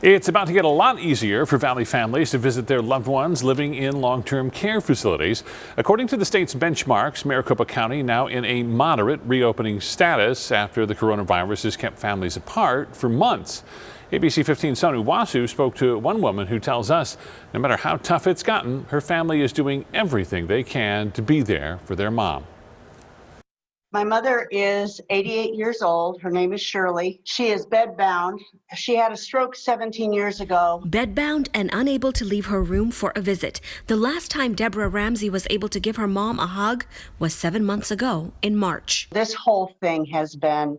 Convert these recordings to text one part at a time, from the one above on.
It's about to get a lot easier for Valley families to visit their loved ones living in long-term care facilities. According to the state's benchmarks, Maricopa County now in a moderate reopening status after the coronavirus has kept families apart for months. ABC 15's Sonu Wasu spoke to one woman who tells us no matter how tough it's gotten, her family is doing everything they can to be there for their mom. My mother is 88 years old. Her name is Shirley. She is bedbound. She had a stroke 17 years ago. Bedbound and unable to leave her room for a visit. The last time Deborah Ramsey was able to give her mom a hug was 7 months ago in March. This whole thing has been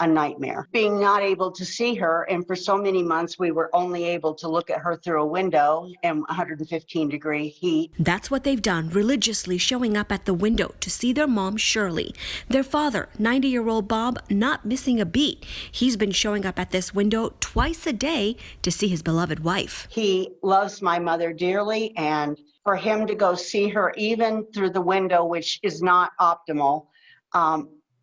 a nightmare. Being not able to see her, and for so many months we were only able to look at her through a window in 115-degree heat. That's what they've done, religiously showing up at the window to see their mom, Shirley. Their father, 90-year-old Bob, not missing a beat. He's been showing up at this window twice a day to see his beloved wife. He loves my mother dearly, and for him to go see her even through the window, which is not optimal,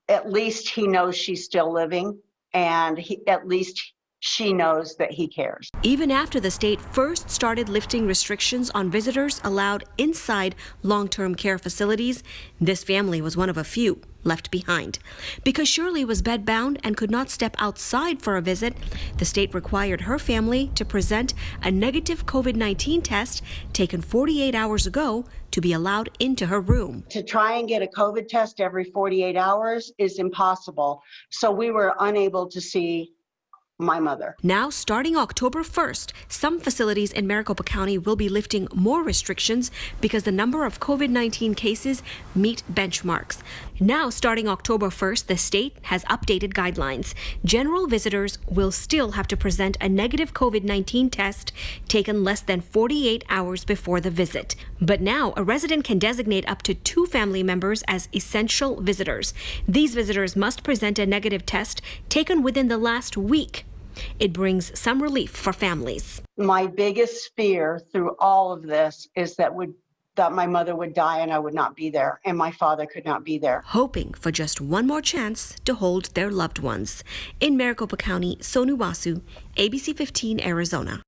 at least he knows she's still living, and at least she knows that he cares. Even after the state first started lifting restrictions on visitors allowed inside long-term care facilities, this family was one of a few left behind. Because Shirley was bedbound and could not step outside for a visit, the state required her family to present a negative COVID-19 test taken 48 hours ago to be allowed into her room. To try and get a COVID test every 48 hours is impossible, so we were unable to see my mother. Now, starting October 1st, some facilities in Maricopa County will be lifting more restrictions because the number of COVID-19 cases meet benchmarks. Now, starting October 1st, the state has updated guidelines. General visitors will still have to present a negative COVID-19 test taken less than 48 hours before the visit. But now, a resident can designate up to 2 family members as essential visitors. These visitors must present a negative test taken within the last week. It brings some relief for families. My biggest fear through all of this is that my mother would die and I would not be there, and my father could not be there. Hoping for just one more chance to hold their loved ones. In Maricopa County, Sonu Wasu, ABC 15, Arizona.